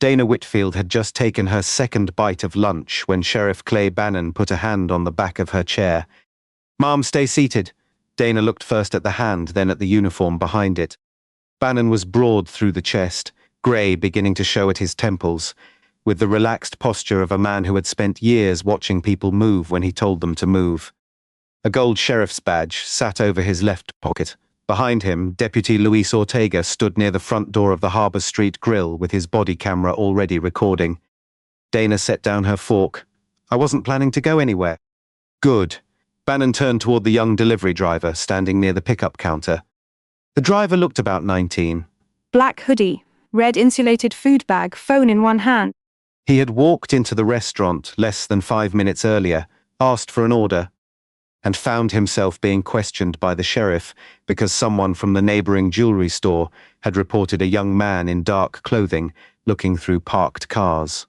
Dana Whitfield had just taken her second bite of lunch when Sheriff Clay Bannon put a hand on the back of her chair. "Ma'am, stay seated." Dana looked first at the hand, then at the uniform behind it. Bannon was broad through the chest, grey beginning to show at his temples, with the relaxed posture of a man who had spent years watching people move when he told them to move. A gold sheriff's badge sat over his left pocket. Behind him, Deputy Luis Ortega stood near the front door of the Harbor Street Grill with his body camera already recording. Dana set down her fork. "I wasn't planning to go anywhere." "Good." Bannon turned toward the young delivery driver standing near the pickup counter. The driver looked about 19. Black hoodie, red insulated food bag, phone in one hand. He had walked into the restaurant less than 5 minutes earlier, asked for an order, and found himself being questioned by the sheriff because someone from the neighboring jewelry store had reported a young man in dark clothing looking through parked cars.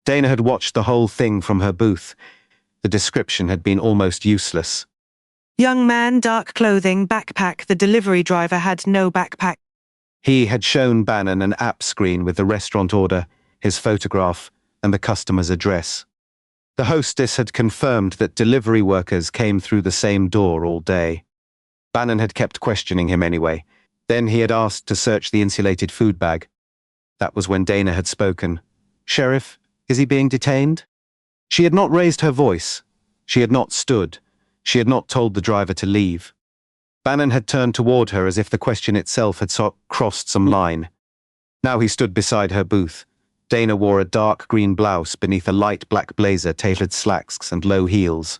Dana had watched the whole thing from her booth. The description had been almost useless. Young man, dark clothing, backpack. The delivery driver had no backpack. He had shown Bannon an app screen with the restaurant order, his photograph, and the customer's address. The hostess had confirmed that delivery workers came through the same door all day. Bannon had kept questioning him anyway. Then he had asked to search the insulated food bag. That was when Dana had spoken. "Sheriff, is he being detained?" She had not raised her voice. She had not stood. She had not told the driver to leave. Bannon had turned toward her as if the question itself had crossed some line. Now he stood beside her booth. Dana wore a dark green blouse beneath a light black blazer, tailored slacks, and low heels.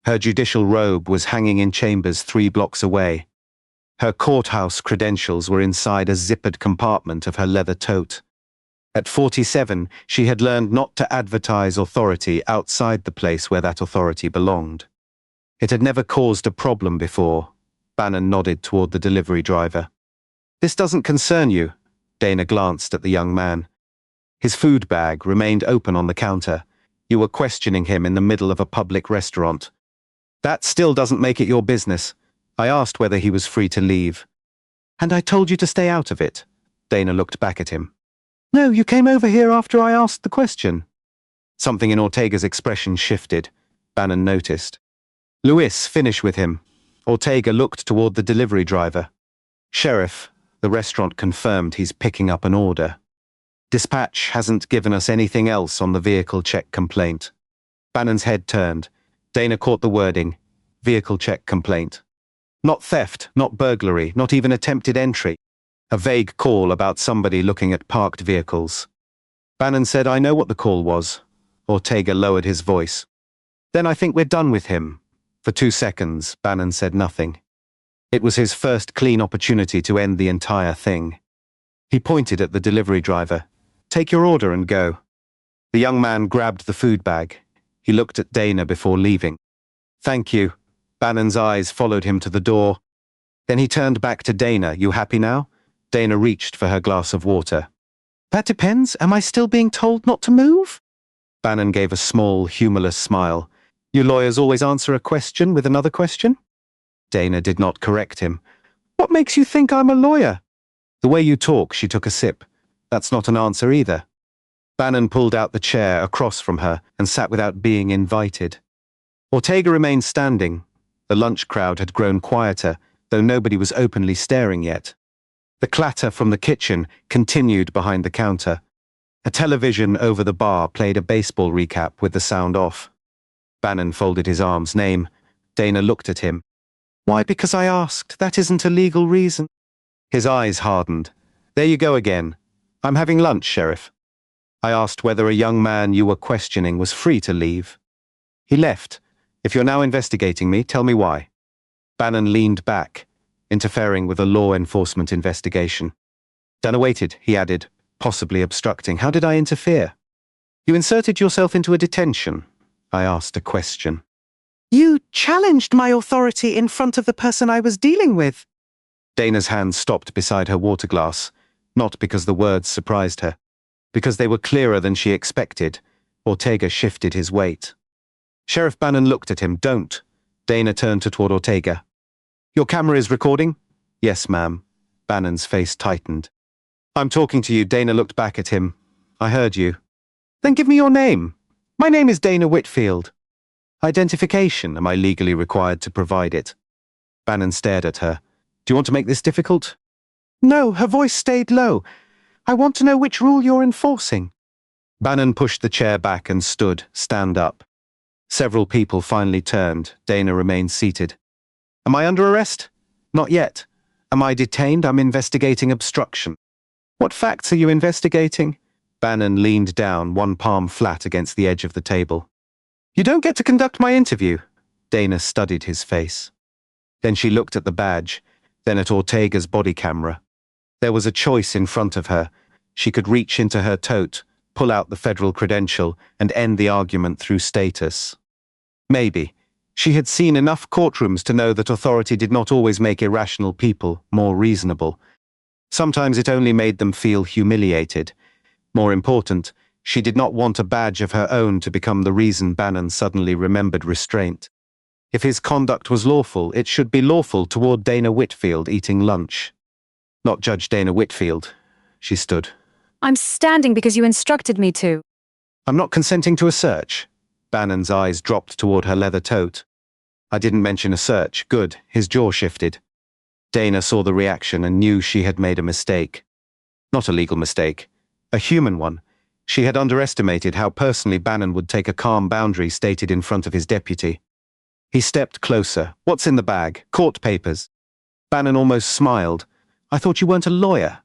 Her judicial robe was hanging in chambers 3 blocks away. Her courthouse credentials were inside a zippered compartment of her leather tote. At 47, she had learned not to advertise authority outside the place where that authority belonged. It had never caused a problem before. Bannon nodded toward the delivery driver. "This doesn't concern you." Dana glanced at the young man. His food bag remained open on the counter. "You were questioning him in the middle of a public restaurant." "That still doesn't make it your business. I asked whether he was free to leave." "And I told you to stay out of it." Dana looked back at him. "No, you came over here after I asked the question." Something in Ortega's expression shifted. Bannon noticed. "Luis, finish with him." Ortega looked toward the delivery driver. "Sheriff, the restaurant confirmed he's picking up an order. Dispatch hasn't given us anything else on the vehicle check complaint." Bannon's head turned. Dana caught the wording. Vehicle check complaint. Not theft, not burglary, not even attempted entry. A vague call about somebody looking at parked vehicles. Bannon said, "I know what the call was." Ortega lowered his voice. "Then I think we're done with him." For 2 seconds, Bannon said nothing. It was his first clean opportunity to end the entire thing. He pointed at the delivery driver. "Take your order and go." The young man grabbed the food bag. He looked at Dana before leaving. "Thank you." Bannon's eyes followed him to the door. Then he turned back to Dana. "You happy now?" Dana reached for her glass of water. "That depends. Am I still being told not to move?" Bannon gave a small, humorless smile. "You lawyers always answer a question with another question?" Dana did not correct him. "What makes you think I'm a lawyer?" "The way you talk." She took a sip. "That's not an answer either." Bannon pulled out the chair across from her and sat without being invited. Ortega remained standing. The lunch crowd had grown quieter, though nobody was openly staring yet. The clatter from the kitchen continued behind the counter. A television over the bar played a baseball recap with the sound off. Bannon folded his arms. "Name." Dana looked at him. "Why, because I asked. That isn't a legal reason." His eyes hardened. "There you go again. I'm having lunch, Sheriff. I asked whether a young man you were questioning was free to leave. He left. If you're now investigating me, tell me why." Bannon leaned back, interfering with a law enforcement investigation. Dana waited, he added, possibly obstructing. "How did I interfere?" "You inserted yourself into a detention." I asked a question. You challenged my authority in front of the person I was dealing with. Dana's hand stopped beside her water glass, not because the words surprised her, because they were clearer than she expected. Ortega shifted his weight. Sheriff Bannon looked at him. "Don't." Dana turned toward Ortega. "Your camera is recording?" "Yes, ma'am." Bannon's face tightened. "I'm talking to you." Dana looked back at him. I heard you. Then give me your name. My name is Dana Whitfield. Identification, am I legally required to provide it? Bannon stared at her. Do you want to make this difficult? No, her voice stayed low. I want to know which rule you're enforcing. Bannon pushed the chair back and stood, stand up. Several people finally turned. Dana remained seated. Am I under arrest? Not yet. Am I detained? I'm investigating obstruction. What facts are you investigating? Bannon leaned down, one palm flat against the edge of the table. You don't get to conduct my interview. Dana studied his face. Then she looked at the badge, then at Ortega's body camera. There was a choice in front of her. She could reach into her tote, pull out the federal credential, and end the argument through status. Maybe. She had seen enough courtrooms to know that authority did not always make irrational people more reasonable. Sometimes it only made them feel humiliated. More important, she did not want a badge of her own to become the reason Bannon suddenly remembered restraint. If his conduct was lawful, it should be lawful toward Dana Whitfield eating lunch. Not Judge Dana Whitfield. She stood. I'm standing because you instructed me to. I'm not consenting to a search. Bannon's eyes dropped toward her leather tote. I didn't mention a search. Good. His jaw shifted. Dana saw the reaction and knew she had made a mistake. Not a legal mistake. A human one. She had underestimated how personally Bannon would take a calm boundary stated in front of his deputy. He stepped closer. What's in the bag? Court papers. Bannon almost smiled. I thought you weren't a lawyer.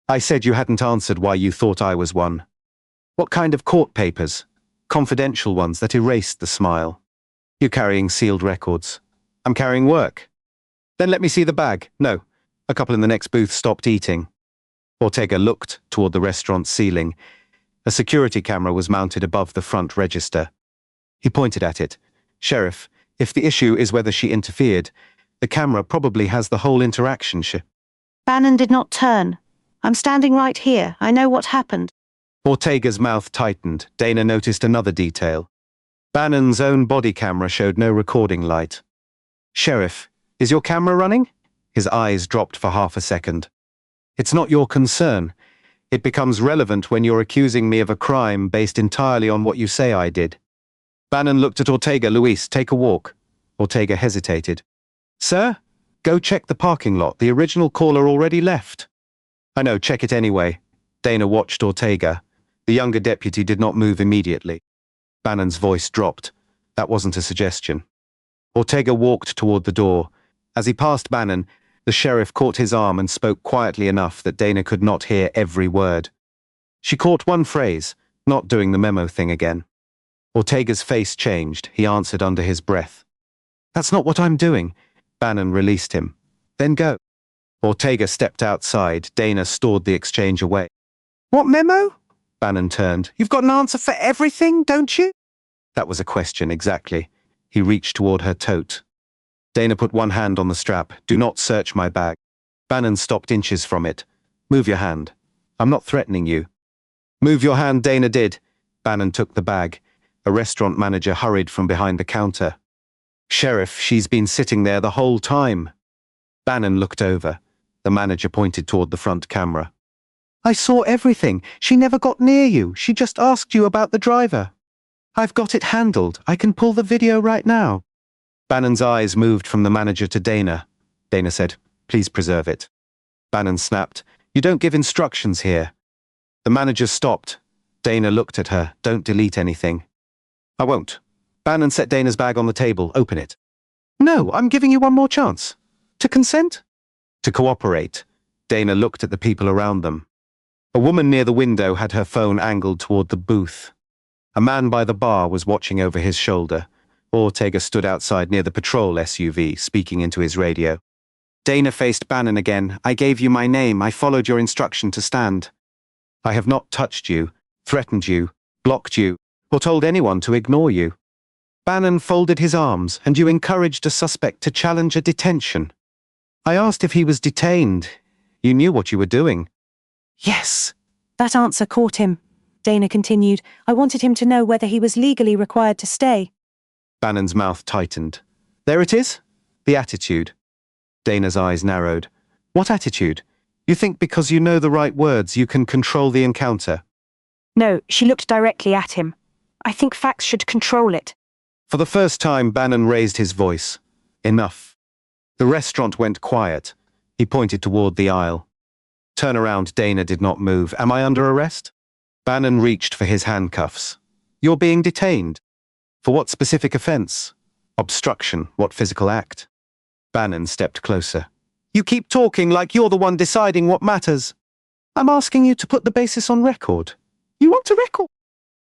I said you hadn't answered why you thought I was one. What kind of court papers? Confidential ones that erased the smile. You're carrying sealed records. I'm carrying work. Then let me see the bag. No. A couple in the next booth stopped eating. Ortega looked toward the restaurant's ceiling. A security camera was mounted above the front register. He pointed at it. Sheriff, if the issue is whether she interfered, the camera probably has the whole interaction. Bannon did not turn. I'm standing right here. I know what happened. Ortega's mouth tightened. Dana noticed another detail. Bannon's own body camera showed no recording light. Sheriff, is your camera running? His eyes dropped for half a second. It's not your concern. It becomes relevant when you're accusing me of a crime based entirely on what you say I did. Bannon looked at Ortega. Luis, take a walk. Ortega hesitated. Sir? Go check the parking lot. The original caller already left. I know, check it anyway. Dana watched Ortega. The younger deputy did not move immediately. Bannon's voice dropped. That wasn't a suggestion. Ortega walked toward the door. As he passed Bannon, the sheriff caught his arm and spoke quietly enough that Dana could not hear every word. She caught one phrase, not doing the memo thing again. Ortega's face changed. He answered under his breath. That's not what I'm doing. Bannon released him. Then go. Ortega stepped outside. Dana stored the exchange away. What memo? Bannon turned. You've got an answer for everything, don't you? That was a question, exactly. He reached toward her tote. Dana put one hand on the strap. Do not search my bag. Bannon stopped inches from it. Move your hand. I'm not threatening you. Move your hand, Dana did. Bannon took the bag. A restaurant manager hurried from behind the counter. Sheriff, she's been sitting there the whole time. Bannon looked over. The manager pointed toward the front camera. I saw everything. She never got near you. She just asked you about the driver. I've got it handled. I can pull the video right now. Bannon's eyes moved from the manager to Dana. Dana said, please preserve it. Bannon snapped, you don't give instructions here. The manager stopped. Dana looked at her. Don't delete anything. I won't. Bannon set Dana's bag on the table. Open it. No, I'm giving you one more chance. To consent? To cooperate. Dana looked at the people around them. A woman near the window had her phone angled toward the booth. A man by the bar was watching over his shoulder. Ortega stood outside near the patrol SUV, speaking into his radio. Dana faced Bannon again. I gave you my name. I followed your instruction to stand. I have not touched you, threatened you, blocked you, or told anyone to ignore you. Bannon folded his arms, and you encouraged a suspect to challenge a detention. I asked if he was detained. You knew what you were doing. Yes. That answer caught him. Dana continued. I wanted him to know whether he was legally required to stay. Bannon's mouth tightened. There it is. The attitude. Dana's eyes narrowed. What attitude? You think because you know the right words you can control the encounter? No, she looked directly at him. I think facts should control it. For the first time, Bannon raised his voice. Enough. The restaurant went quiet. He pointed toward the aisle. Turn around, Dana did not move. Am I under arrest? Bannon reached for his handcuffs. You're being detained. For what specific offense? Obstruction. What physical act? Bannon stepped closer. You keep talking like you're the one deciding what matters. I'm asking you to put the basis on record. You want a record?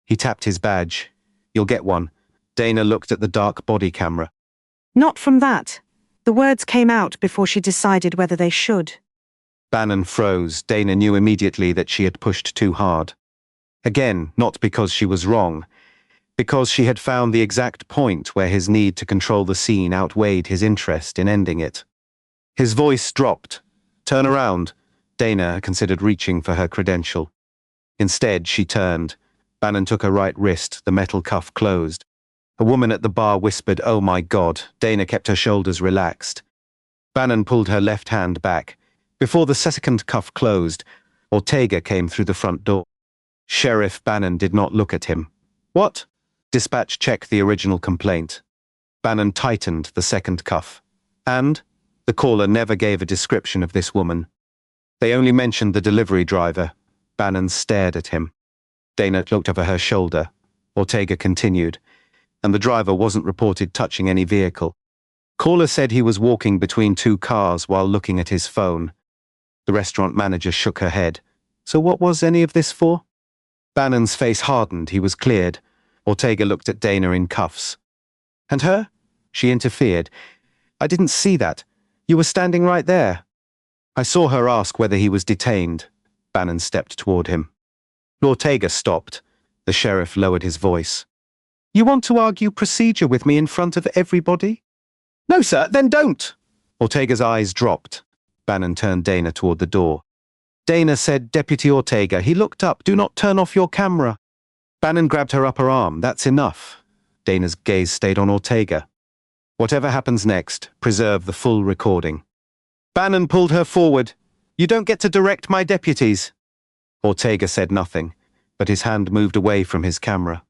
He tapped his badge. You'll get one. Dana looked at the dark body camera. Not from that. The words came out before she decided whether they should. Bannon froze. Dana knew immediately that she had pushed too hard. Again, not because she was wrong, because she had found the exact point where his need to control the scene outweighed his interest in ending it. His voice dropped. Turn around. Dana considered reaching for her credential. Instead, she turned. Bannon took her right wrist, the metal cuff closed. A woman at the bar whispered, "Oh my God." Dana kept her shoulders relaxed. Bannon pulled her left hand back. Before the second cuff closed, Ortega came through the front door. Sheriff Bannon did not look at him. What? Dispatch checked the original complaint. Bannon tightened the second cuff. And? The caller never gave a description of this woman. They only mentioned the delivery driver. Bannon stared at him. Dana looked over her shoulder. Ortega continued. And the driver wasn't reported touching any vehicle. Caller said he was walking between two cars while looking at his phone. The restaurant manager shook her head. So what was any of this for? Bannon's face hardened. He was cleared. Ortega looked at Dana in cuffs. And her? She interfered. I didn't see that. You were standing right there. I saw her ask whether he was detained. Bannon stepped toward him. Ortega stopped. The sheriff lowered his voice. You want to argue procedure with me in front of everybody? No, sir, then don't. Ortega's eyes dropped. Bannon turned Dana toward the door. Dana said, Deputy Ortega. He looked up. Do not turn off your camera. Bannon grabbed her upper arm. That's enough. Dana's gaze stayed on Ortega. Whatever happens next, preserve the full recording. Bannon pulled her forward. You don't get to direct my deputies. Ortega said nothing, but his hand moved away from his camera.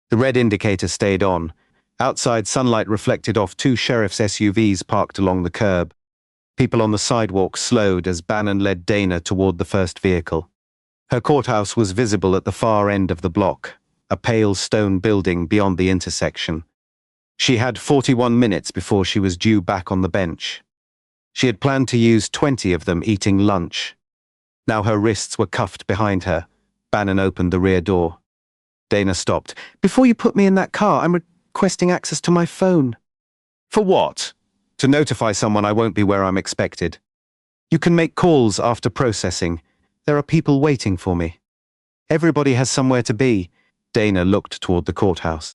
The red indicator stayed on. Outside, sunlight reflected off two sheriff's SUVs parked along the curb. People on the sidewalk slowed as Bannon led Dana toward the first vehicle. Her courthouse was visible at the far end of the block, a pale stone building beyond the intersection. She had 41 minutes before she was due back on the bench. She had planned to use 20 of them eating lunch. Now her wrists were cuffed behind her. Bannon opened the rear door. Dana stopped. Before you put me in that car, I'm requesting access to my phone. For what? To notify someone I won't be where I'm expected. You can make calls after processing. There are people waiting for me. Everybody has somewhere to be. Dana looked toward the courthouse.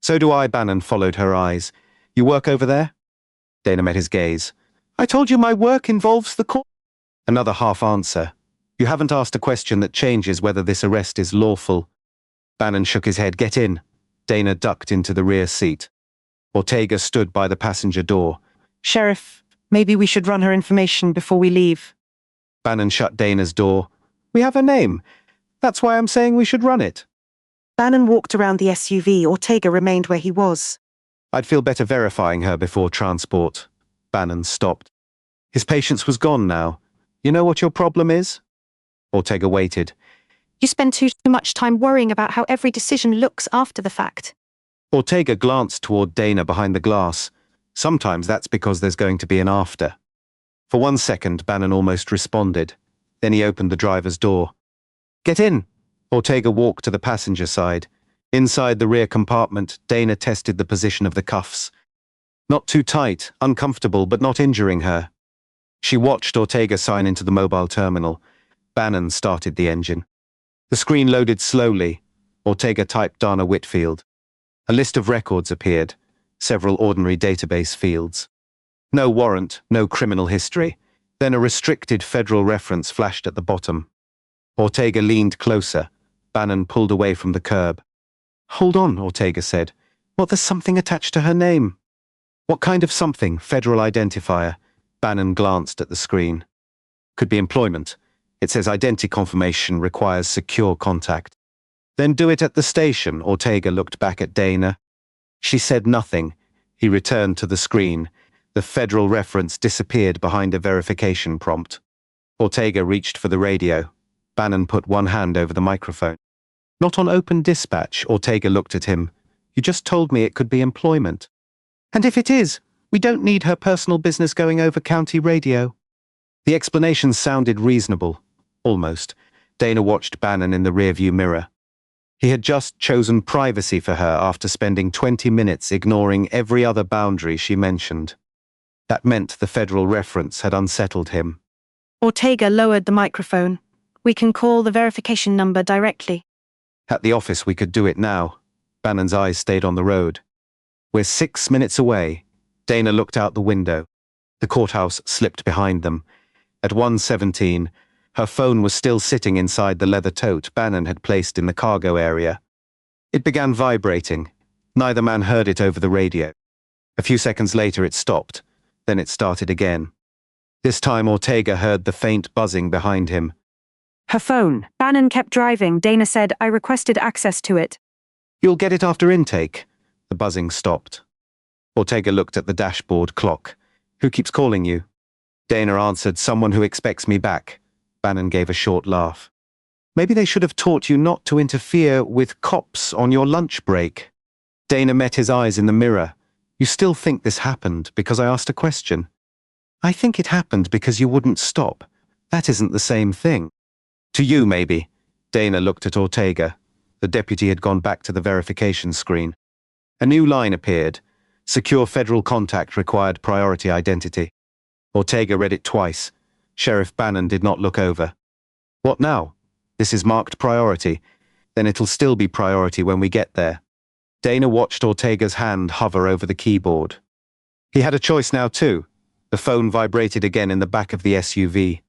So do I. Bannon followed her eyes. You work over there? Dana met his gaze. I told you my work involves the court. Another half answer. You haven't asked a question that changes whether this arrest is lawful. Bannon shook his head. Get in. Dana ducked into the rear seat. Ortega stood by the passenger door. Sheriff, maybe we should run her information before we leave. Bannon shut Dana's door. We have her name. That's why I'm saying we should run it. Bannon walked around the SUV. Ortega remained where he was. I'd feel better verifying her before transport. Bannon stopped. His patience was gone now. You know what your problem is? Ortega waited. You spend too much time worrying about how every decision looks after the fact. Ortega glanced toward Dana behind the glass. Sometimes that's because there's going to be an after. For 1 second, Bannon almost responded. Then he opened the driver's door. Get in. Ortega walked to the passenger side. Inside the rear compartment, Dana tested the position of the cuffs. Not too tight, uncomfortable, but not injuring her. She watched Ortega sign into the mobile terminal. Bannon started the engine. The screen loaded slowly. Ortega typed Dana Whitfield. A list of records appeared, several ordinary database fields. No warrant, no criminal history. Then a restricted federal reference flashed at the bottom. Ortega leaned closer. Bannon pulled away from the curb. Hold on, Ortega said. What, there's something attached to her name? What kind of something? Federal identifier. Bannon glanced at the screen. Could be employment. It says identity confirmation requires secure contact. Then do it at the station. Ortega looked back at Dana. She said nothing. He returned to the screen. The federal reference disappeared behind a verification prompt. Ortega reached for the radio. Bannon put one hand over the microphone. Not on open dispatch. Ortega looked at him. You just told me it could be employment. And if it is, we don't need her personal business going over county radio. The explanation sounded reasonable. Almost. Dana watched Bannon in the rearview mirror. He had just chosen privacy for her after spending 20 minutes ignoring every other boundary she mentioned. That meant the federal reference had unsettled him. Ortega lowered the microphone. We can call the verification number directly. At the office we could do it now. Bannon's eyes stayed on the road. We're 6 minutes away. Dana looked out the window. The courthouse slipped behind them. At 1:17, her phone was still sitting inside the leather tote Bannon had placed in the cargo area. It began vibrating. Neither man heard it over the radio. A few seconds later it stopped. Then it started again. This time Ortega heard the faint buzzing behind him. Her phone. Bannon kept driving. Dana said, I requested access to it. You'll get it after intake. The buzzing stopped. Ortega looked at the dashboard clock. Who keeps calling you? Dana answered, someone who expects me back. Bannon gave a short laugh. Maybe they should have taught you not to interfere with cops on your lunch break. Dana met his eyes in the mirror. You still think this happened because I asked a question? I think it happened because you wouldn't stop. That isn't the same thing. To you, maybe. Dana looked at Ortega. The deputy had gone back to the verification screen. A new line appeared. Secure federal contact required priority identity. Ortega read it twice. Sheriff Bannon did not look over. What now? This is marked priority. Then it'll still be priority when we get there. Dana watched Ortega's hand hover over the keyboard. He had a choice now too. The phone vibrated again in the back of the SUV.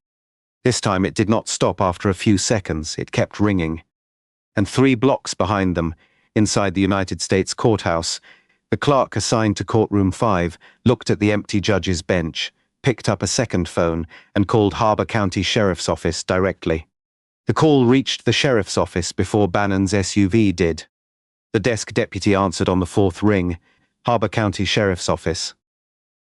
This time it did not stop after a few seconds. It kept ringing. And 3 blocks behind them, inside the United States Courthouse, the clerk assigned to courtroom 5 looked at the empty judge's bench, picked up a second phone, and called Harbor County Sheriff's Office directly. The call reached the sheriff's office before Bannon's SUV did. The desk deputy answered on the 4th ring, Harbor County Sheriff's Office.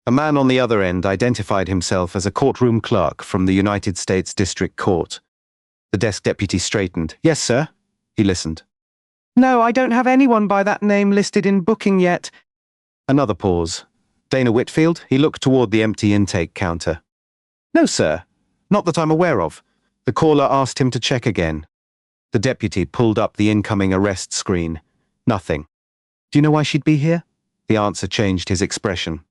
A man on the other end identified himself as a courtroom clerk from the United States District Court. The desk deputy straightened. Yes, sir. He listened. No, I don't have anyone by that name listed in booking yet. Another pause. Dana Whitfield? He looked toward the empty intake counter. No, sir. Not that I'm aware of. The caller asked him to check again. The deputy pulled up the incoming arrest screen. Nothing. Do you know why she'd be here? The answer changed his expression.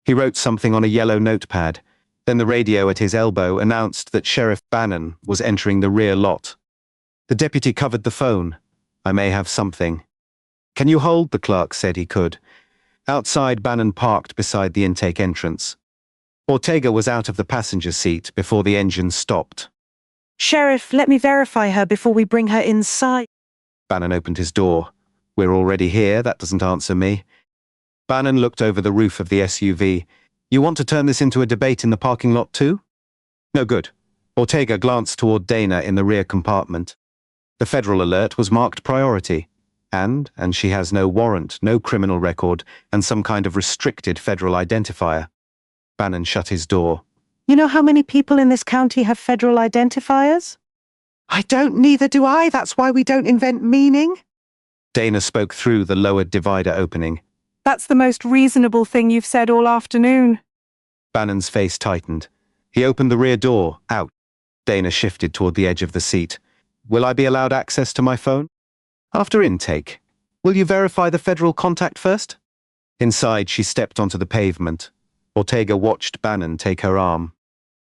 He wrote something on a yellow notepad. Then the radio at his elbow announced that Sheriff Bannon was entering the rear lot. The deputy covered the phone. I may have something. Can you hold? The clerk said he could. Outside, Bannon parked beside the intake entrance. Ortega was out of the passenger seat before the engine stopped. Sheriff, let me verify her before we bring her inside. Bannon opened his door. We're already here. That doesn't answer me. Bannon looked over the roof of the SUV. You want to turn this into a debate in the parking lot too? No good. Ortega glanced toward Dana in the rear compartment. The federal alert was marked priority. And she has no warrant, no criminal record, and some kind of restricted federal identifier. Bannon shut his door. You know how many people in this county have federal identifiers? I don't, neither do I. That's why we don't invent meaning. Dana spoke through the lowered divider opening. That's the most reasonable thing you've said all afternoon. Bannon's face tightened. He opened the rear door, out. Dana shifted toward the edge of the seat. Will I be allowed access to my phone? After intake. Will you verify the federal contact first? Inside, she stepped onto the pavement. Ortega watched Bannon take her arm.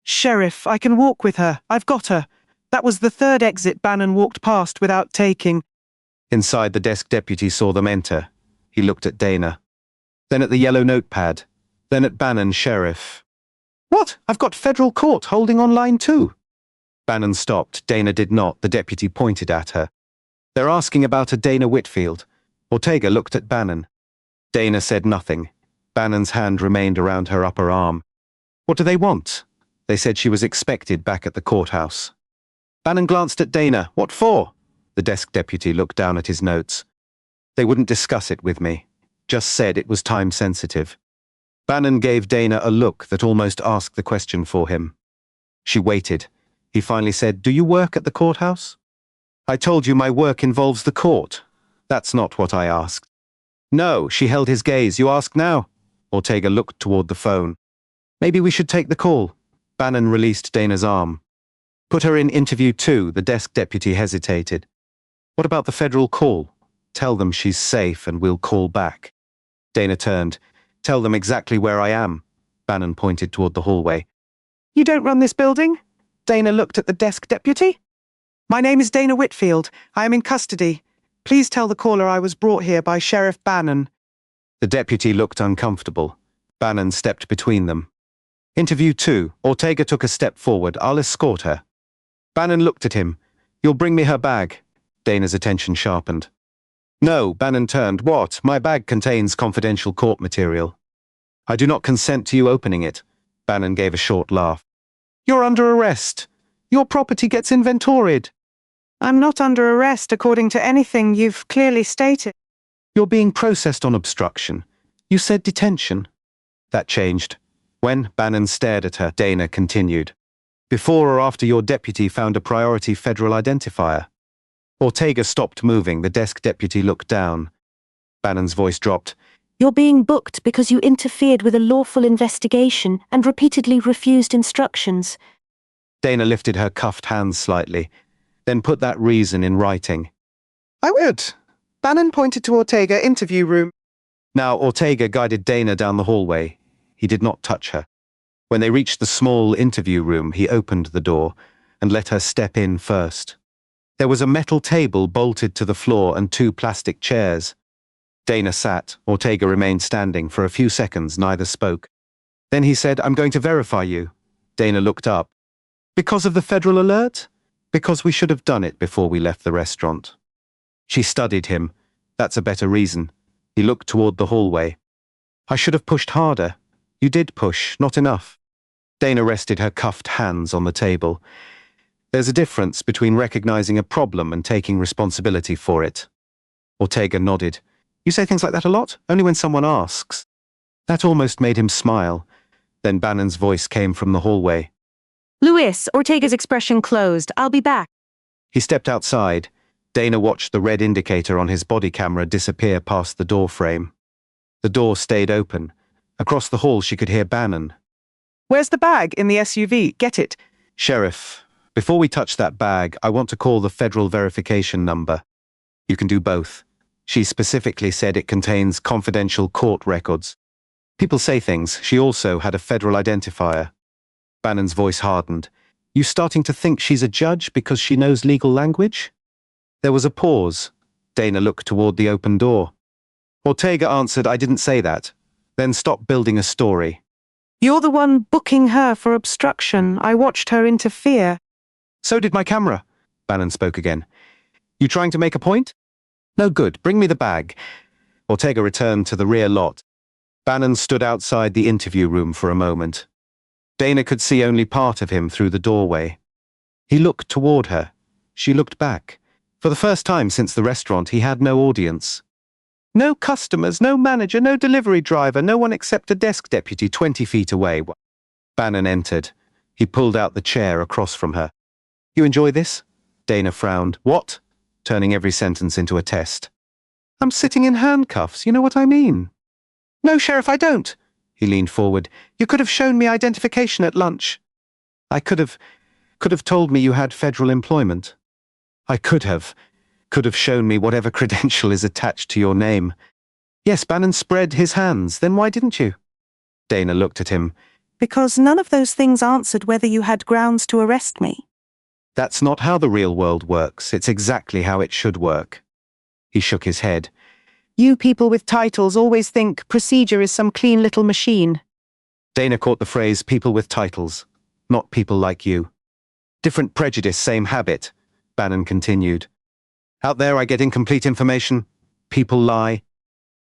Sheriff, I can walk with her. I've got her. That was the 3rd exit Bannon walked past without taking. Inside, the desk deputy saw them enter. He looked at Dana. Then at the yellow notepad. Then at Bannon, Sheriff. What? I've got federal court holding on line 2. Bannon stopped. Dana did not. The deputy pointed at her. They're asking about a Dana Whitfield. Ortega looked at Bannon. Dana said nothing. Bannon's hand remained around her upper arm. What do they want? They said she was expected back at the courthouse. Bannon glanced at Dana. What for? The desk deputy looked down at his notes. They wouldn't discuss it with me. Just said it was time sensitive. Bannon gave Dana a look that almost asked the question for him. She waited. He finally said, "Do you work at the courthouse?" "I told you my work involves the court. That's not what I asked." "No," she held his gaze. "You ask now." Ortega looked toward the phone. "Maybe we should take the call." Bannon released Dana's arm. "Put her in interview 2, the desk deputy hesitated. "What about the federal call? Tell them she's safe and we'll call back." Dana turned. "Tell them exactly where I am." Bannon pointed toward the hallway. You don't run this building? Dana looked at the desk deputy. My name is Dana Whitfield. I am in custody. Please tell the caller I was brought here by Sheriff Bannon. The deputy looked uncomfortable. Bannon stepped between them. "Interview 2. Ortega took a step forward. I'll escort her." Bannon looked at him. "You'll bring me her bag." Dana's attention sharpened. "No," Bannon turned. "What? My bag contains confidential court material." "I do not consent to you opening it." Bannon gave a short laugh. "You're under arrest. Your property gets inventoried." I'm not under arrest according to anything you've clearly stated. "You're being processed on obstruction. You said detention." That changed. When Bannon stared at her, Dana continued. "Before or after your deputy found a priority federal identifier?" Ortega stopped moving. The desk deputy looked down. Bannon's voice dropped. You're being booked because you interfered with a lawful investigation and repeatedly refused instructions. Dana lifted her cuffed hands slightly, then put that reason in writing. I would. Bannon pointed to Ortega interview room. Now Ortega guided Dana down the hallway. He did not touch her. When they reached the small interview room, he opened the door and let her step in first. There was a metal table bolted to the floor and 2 plastic chairs. Dana sat. Ortega remained standing. For a few seconds, neither spoke. Then he said, "I'm going to verify you." Dana looked up. "Because of the federal alert?" "Because we should have done it before we left the restaurant." She studied him. "That's a better reason." He looked toward the hallway. "I should have pushed harder." "You did push, not enough." Dana rested her cuffed hands on the table. "There's a difference between recognizing a problem and taking responsibility for it." Ortega nodded. "You say things like that a lot? Only when someone asks." That almost made him smile. Then Bannon's voice came from the hallway. Luis, Ortega's expression closed. I'll be back. He stepped outside. Dana watched the red indicator on his body camera disappear past the door frame. The door stayed open. Across the hall she could hear Bannon. Where's the bag in the SUV? Get it. "Sheriff, before we touch that bag, I want to call the federal verification number." "You can do both." She specifically said it contains confidential court records. People say things. She also had a federal identifier. Bannon's voice hardened. "You starting to think she's a judge because she knows legal language?" There was a pause. Dana looked toward the open door. Ortega answered, "I didn't say that." Then stopped building a story. You're the one booking her for obstruction. I watched her interfere. "So did my camera." Bannon spoke again. "You trying to make a point?" "No good. Bring me the bag." Ortega returned to the rear lot. Bannon stood outside the interview room for a moment. Dana could see only part of him through the doorway. He looked toward her. She looked back. For the first time since the restaurant, he had no audience. No customers, no manager, no delivery driver, no one except a desk deputy 20 feet away. Bannon entered. He pulled out the chair across from her. "You enjoy this?" Dana frowned. "What?" Turning every sentence into a test. "I'm sitting in handcuffs, you know what I mean?" "No, Sheriff, I don't." He leaned forward. "You could have shown me identification at lunch." "I could have told me you had federal employment." "I could have shown me whatever credential is attached to your name." "Yes," Bannon spread his hands. "Then why didn't you?" Dana looked at him. Because none of those things answered whether you had grounds to arrest me. "That's not how the real world works. It's exactly how it should work." He shook his head. You people with titles always think procedure is some clean little machine. Dana caught the phrase "people with titles," not people like you. "Different prejudice, same habit," Bannon continued. "Out there I get incomplete information. People lie.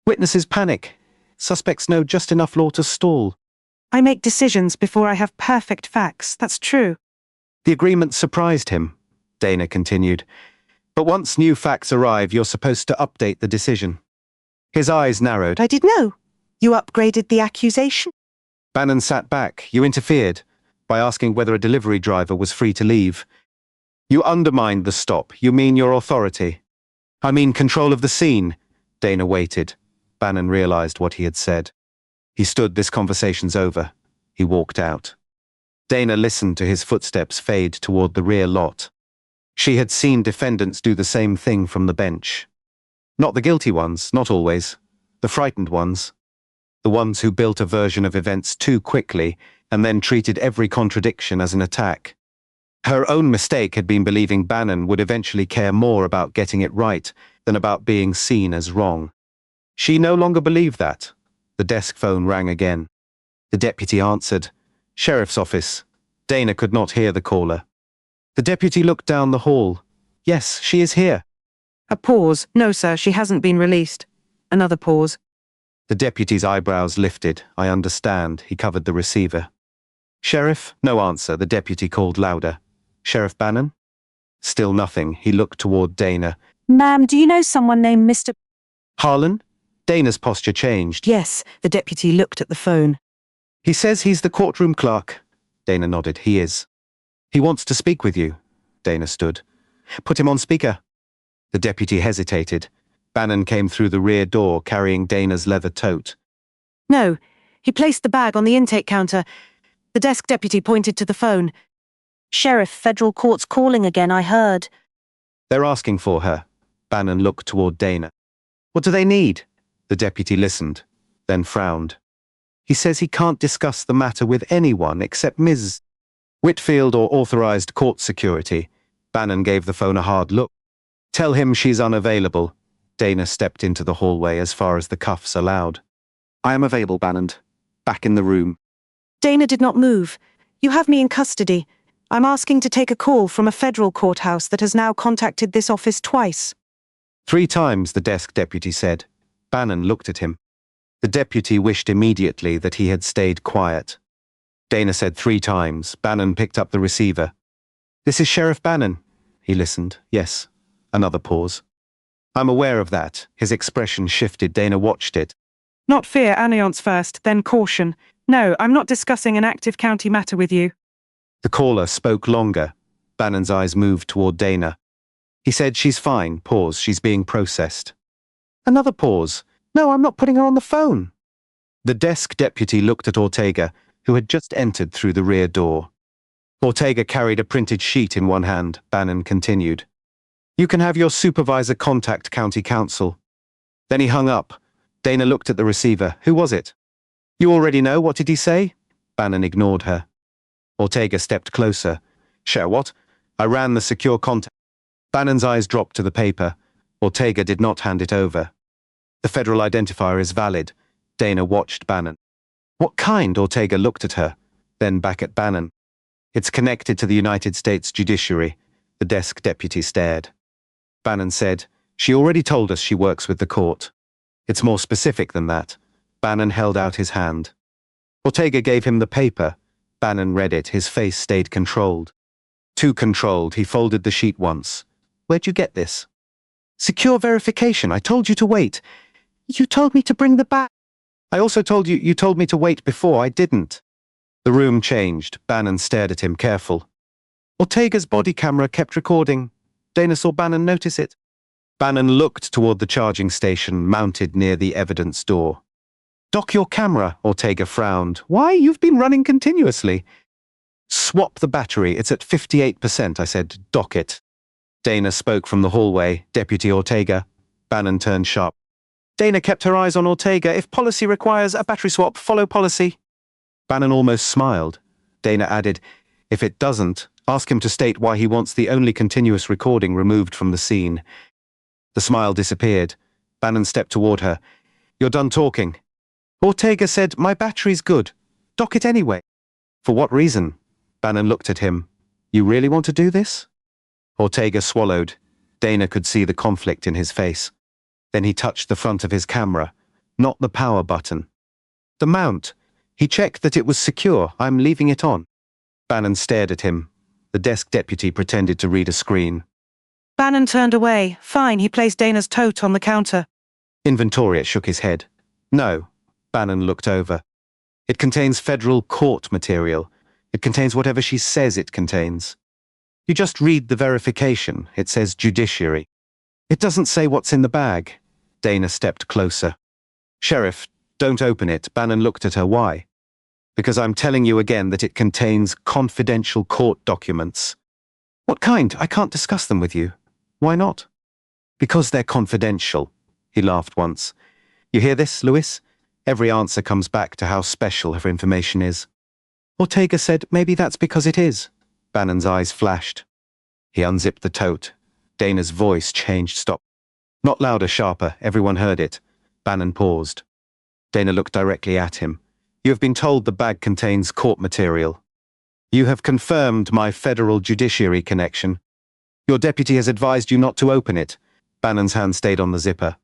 Witnesses panic. Suspects know just enough law to stall." I make decisions before I have perfect facts. That's true. The agreement surprised him, Dana continued. But once new facts arrive, you're supposed to update the decision. His eyes narrowed. I did know. You upgraded the accusation? Bannon sat back. You interfered by asking whether a delivery driver was free to leave. You undermined the stop. You mean your authority. I mean control of the scene. Dana waited. Bannon realized what he had said. He stood. This conversation's over. He walked out. Dana listened to his footsteps fade toward the rear lot. She had seen defendants do the same thing from the bench. Not the guilty ones, not always. The frightened ones. The ones who built a version of events too quickly and then treated every contradiction as an attack. Her own mistake had been believing Bannon would eventually care more about getting it right than about being seen as wrong. She no longer believed that. The desk phone rang again. The deputy answered. Sheriff's office. Dana could not hear the caller. The deputy looked down the hall. Yes, she is here. A pause. No, sir, she hasn't been released. Another pause. The deputy's eyebrows lifted. I understand. He covered the receiver. Sheriff? No answer. The deputy called louder. Sheriff Bannon? Still nothing. He looked toward Dana. Ma'am, do you know someone named Mr. Harlan? Dana's posture changed. Yes, the deputy looked at the phone. He says he's the courtroom clerk. Dana nodded. He is. He wants to speak with you. Dana stood. Put him on speaker. The deputy hesitated. Bannon came through the rear door carrying Dana's leather tote. No, he placed the bag on the intake counter. The desk deputy pointed to the phone. Sheriff, federal court's calling again, I heard. They're asking for her. Bannon looked toward Dana. What do they need? The deputy listened, then frowned. He says he can't discuss the matter with anyone except Ms. Whitfield or authorized court security. Bannon gave the phone a hard look. Tell him she's unavailable. Dana stepped into the hallway as far as the cuffs allowed. I am available, Bannon. Back in the room. Dana did not move. You have me in custody. I'm asking to take a call from a federal courthouse that has now contacted this office twice. 3 times, the desk deputy said. Bannon looked at him. The deputy wished immediately that he had stayed quiet. Dana said 3 times. Bannon picked up the receiver. This is Sheriff Bannon. He listened. Yes. Another pause. I'm aware of that. His expression shifted. Dana watched it. Not fear, annoyance first, then caution. No, I'm not discussing an active county matter with you. The caller spoke longer. Bannon's eyes moved toward Dana. He said, she's fine. Pause. She's being processed. Another pause. No, I'm not putting her on the phone. The desk deputy looked at Ortega, who had just entered through the rear door. Ortega carried a printed sheet in one hand. Bannon continued. You can have your supervisor contact county council. Then he hung up. Dana looked at the receiver. Who was it? You already know. What did he say? Bannon ignored her. Ortega stepped closer. Share what? I ran the secure contact. Bannon's eyes dropped to the paper. Ortega did not hand it over. The federal identifier is valid. Dana watched Bannon. What kind? Ortega looked at her, then back at Bannon. It's connected to the United States judiciary. The desk deputy stared. Bannon said, she already told us she works with the court. It's more specific than that. Bannon held out his hand. Ortega gave him the paper. Bannon read it. His face stayed controlled. Too controlled. He folded the sheet once. Where'd you get this? Secure verification. I told you to wait. You told me to bring the bag. I also told you told me to wait before. I didn't. The room changed. Bannon stared at him, careful. Ortega's body camera kept recording. Dana saw Bannon notice it. Bannon looked toward the charging station mounted near the evidence door. Dock your camera, Ortega frowned. Why? You've been running continuously. Swap the battery. It's at 58%, I said. Dock it. Dana spoke from the hallway. Deputy Ortega. Bannon turned sharp. Dana kept her eyes on Ortega. If policy requires a battery swap, follow policy. Bannon almost smiled. Dana added, if it doesn't, ask him to state why he wants the only continuous recording removed from the scene. The smile disappeared. Bannon stepped toward her. You're done talking. Ortega said, my battery's good. Dock it anyway. For what reason? Bannon looked at him. You really want to do this? Ortega swallowed. Dana could see the conflict in his face. Then he touched the front of his camera, not the power button. The mount. He checked that it was secure. I'm leaving it on. Bannon stared at him. The desk deputy pretended to read a screen. Bannon turned away. Fine, he placed Dana's tote on the counter. Inventorier shook his head. No. Bannon looked over. It contains federal court material. It contains whatever she says it contains. You just read the verification. It says judiciary. It doesn't say what's in the bag. Dana stepped closer. Sheriff, don't open it. Bannon looked at her. Why? Because I'm telling you again that it contains confidential court documents. What kind? I can't discuss them with you. Why not? Because they're confidential. He laughed once. You hear this, Lewis? Every answer comes back to how special her information is. Ortega said maybe that's because it is. Bannon's eyes flashed. He unzipped the tote. Dana's voice changed. Stop. Not louder, sharper. Everyone heard it. Bannon paused. Dana looked directly at him. You have been told the bag contains court material. You have confirmed my federal judiciary connection. Your deputy has advised you not to open it. Bannon's hand stayed on the zipper.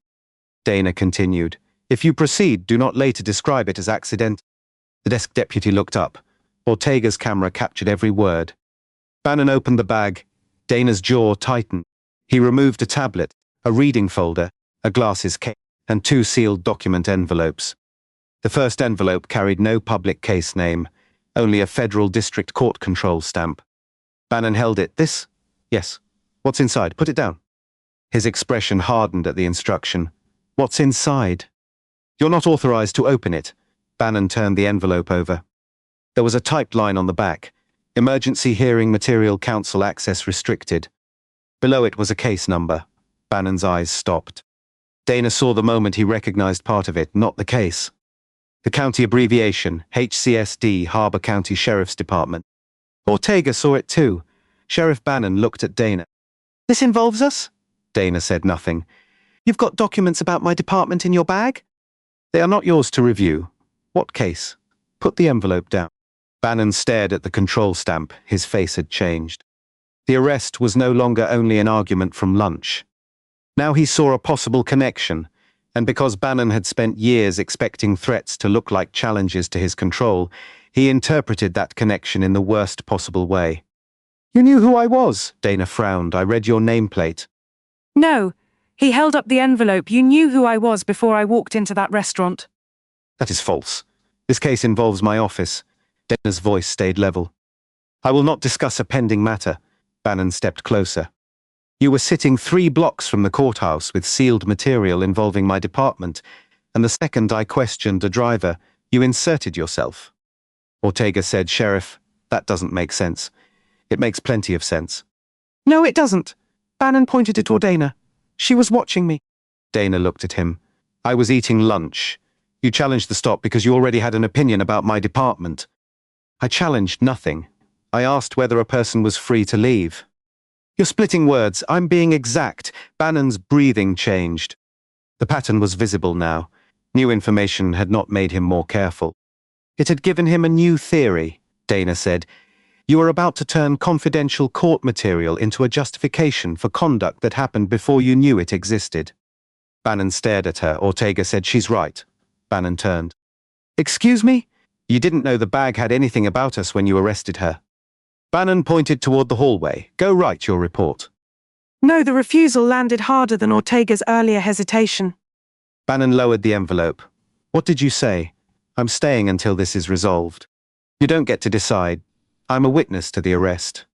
Dana continued. If you proceed, do not later describe it as accident. The desk deputy looked up. Ortega's camera captured every word. Bannon opened the bag. Dana's jaw tightened. He removed a tablet, a reading folder, a glasses case, and 2 sealed document envelopes. The first envelope carried no public case name, only a federal district court control stamp. Bannon held it. This? Yes. What's inside? Put it down. His expression hardened at the instruction. What's inside? You're not authorized to open it. Bannon turned the envelope over. There was a typed line on the back. Emergency hearing material counsel access restricted. Below it was a case number. Bannon's eyes stopped. Dana saw the moment he recognized part of it, not the case. The county abbreviation, HCSD, Harbor County Sheriff's Department. Ortega saw it too. Sheriff Bannon looked at Dana. This involves us? Dana said nothing. You've got documents about my department in your bag? They are not yours to review. What case? Put the envelope down. Bannon stared at the control stamp. His face had changed. The arrest was no longer only an argument from lunch. Now he saw a possible connection, and because Bannon had spent years expecting threats to look like challenges to his control, he interpreted that connection in the worst possible way. You knew who I was, Dana frowned. I read your nameplate. No. He held up the envelope. You knew who I was before I walked into that restaurant. That is false. This case involves my office. Dana's voice stayed level. I will not discuss a pending matter. Bannon stepped closer. You were sitting 3 blocks from the courthouse with sealed material involving my department, and the second I questioned a driver, you inserted yourself. Ortega said, Sheriff, that doesn't make sense. It makes plenty of sense. No, it doesn't. Bannon pointed it toward Dana. She was watching me. Dana looked at him. I was eating lunch. You challenged the stop because you already had an opinion about my department. I challenged nothing. I asked whether a person was free to leave. You're splitting words. I'm being exact. Bannon's breathing changed. The pattern was visible now. New information had not made him more careful. It had given him a new theory, Dana said. You are about to turn confidential court material into a justification for conduct that happened before you knew it existed. Bannon stared at her. Ortega said, she's right. Bannon turned. Excuse me? You didn't know the bag had anything about us when you arrested her. Bannon pointed toward the hallway. Go write your report. No, the refusal landed harder than Ortega's earlier hesitation. Bannon lowered the envelope. What did you say? I'm staying until this is resolved. You don't get to decide. I'm a witness to the arrest.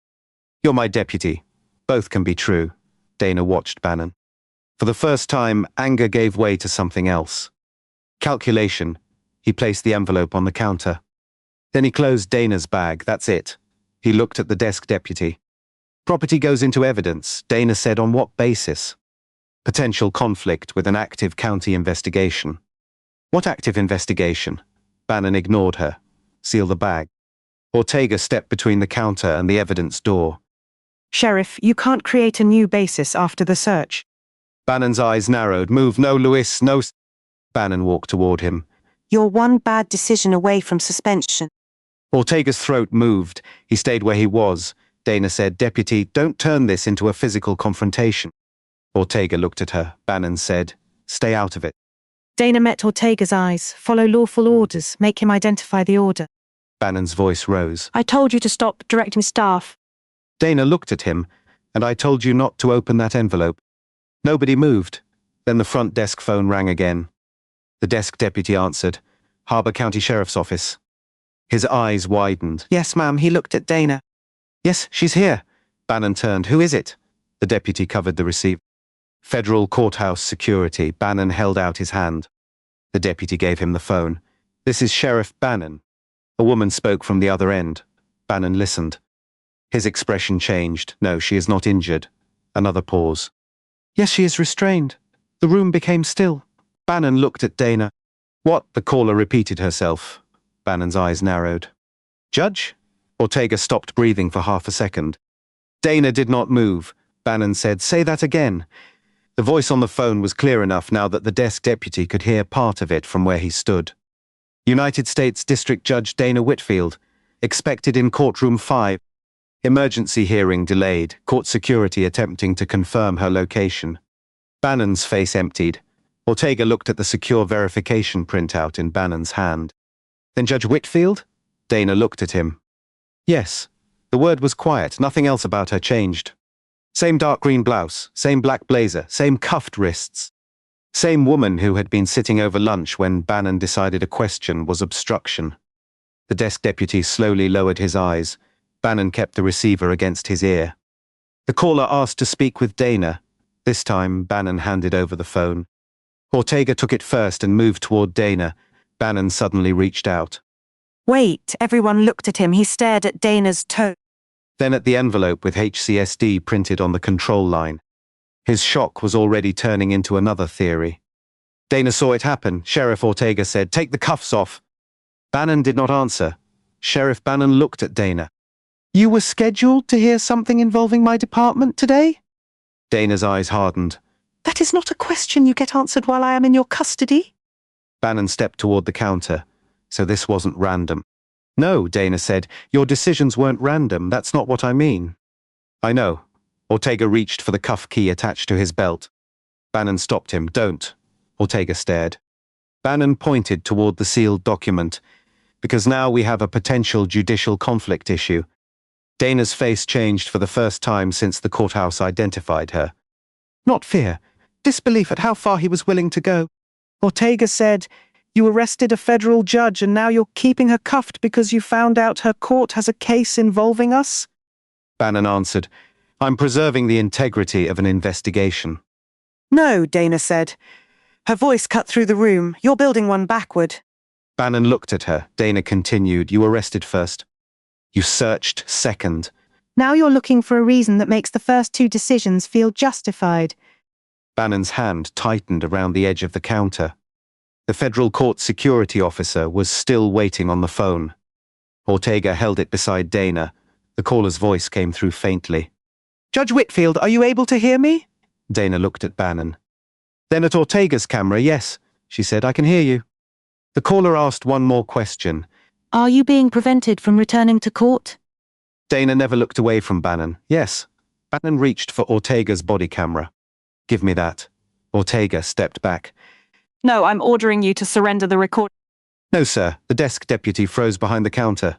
You're my deputy. Both can be true. Dana watched Bannon. For the first time, anger gave way to something else. Calculation. He placed the envelope on the counter. Then he closed Dana's bag. That's it. He looked at the desk deputy. Property goes into evidence, Dana said. On what basis? Potential conflict with an active county investigation. What active investigation? Bannon ignored her. Seal the bag. Ortega stepped between the counter and the evidence door. Sheriff, you can't create a new basis after the search. Bannon's eyes narrowed. Move, no, Lewis, no. Bannon walked toward him. You're one bad decision away from suspension. Ortega's throat moved. He stayed where he was. Dana said, Deputy, don't turn this into a physical confrontation. Ortega looked at her. Bannon said, stay out of it. Dana met Ortega's eyes. Follow lawful orders. Make him identify the order. Bannon's voice rose. I told you to stop directing staff. Dana looked at him. And I told you not to open that envelope. Nobody moved. Then the front desk phone rang again. The desk deputy answered. Harbor County Sheriff's Office. His eyes widened. Yes, ma'am. He looked at Dana. Yes, she's here. Bannon turned. Who is it? The deputy covered the receiver. Federal Courthouse Security. Bannon held out his hand. The deputy gave him the phone. This is Sheriff Bannon. A woman spoke from the other end. Bannon listened. His expression changed. No, she is not injured. Another pause. Yes, she is restrained. The room became still. Bannon looked at Dana. What? The caller repeated herself. Bannon's eyes narrowed. Judge? Ortega stopped breathing for half a second. Dana did not move. Bannon said, say that again. The voice on the phone was clear enough now that the desk deputy could hear part of it from where he stood. United States District Judge Dana Whitfield, expected in courtroom 5. Emergency hearing delayed, court security attempting to confirm her location. Bannon's face emptied. Ortega looked at the secure verification printout in Bannon's hand. Then Judge Whitfield? Dana looked at him. Yes. The word was quiet, nothing else about her changed. Same dark green blouse, same black blazer, same cuffed wrists. Same woman who had been sitting over lunch when Bannon decided a question was obstruction. The desk deputy slowly lowered his eyes. Bannon kept the receiver against his ear. The caller asked to speak with Dana. This time, Bannon handed over the phone. Ortega took it first and moved toward Dana. Bannon suddenly reached out. Wait, everyone looked at him. He stared at Dana's toe. Then at the envelope with HCSD printed on the control line. His shock was already turning into another theory. Dana saw it happen. Sheriff Ortega said, take the cuffs off. Bannon did not answer. Sheriff Bannon looked at Dana. You were scheduled to hear something involving my department today? Dana's eyes hardened. That is not a question you get answered while I am in your custody. Bannon stepped toward the counter. So this wasn't random. No, Dana said, your decisions weren't random. That's not what I mean. I know. Ortega reached for the cuff key attached to his belt. Bannon stopped him. Don't. Ortega stared. Bannon pointed toward the sealed document. Because now we have a potential judicial conflict issue. Dana's face changed for the first time since the courthouse identified her. Not fear. Disbelief at how far he was willing to go. Ortega said, you arrested a federal judge and now you're keeping her cuffed because you found out her court has a case involving us? Bannon answered, I'm preserving the integrity of an investigation. No, Dana said. Her voice cut through the room. You're building one backward. Bannon looked at her. Dana continued, you arrested first. You searched second. Now you're looking for a reason that makes the first two decisions feel justified. Bannon's hand tightened around the edge of the counter. The federal court security officer was still waiting on the phone. Ortega held it beside Dana. The caller's voice came through faintly. Judge Whitfield, are you able to hear me? Dana looked at Bannon. Then at Ortega's camera, yes, she said, I can hear you. The caller asked one more question. Are you being prevented from returning to court? Dana never looked away from Bannon. Yes. Bannon reached for Ortega's body camera. Give me that. Ortega stepped back. No, I'm ordering you to surrender the record. No, sir. The desk deputy froze behind the counter.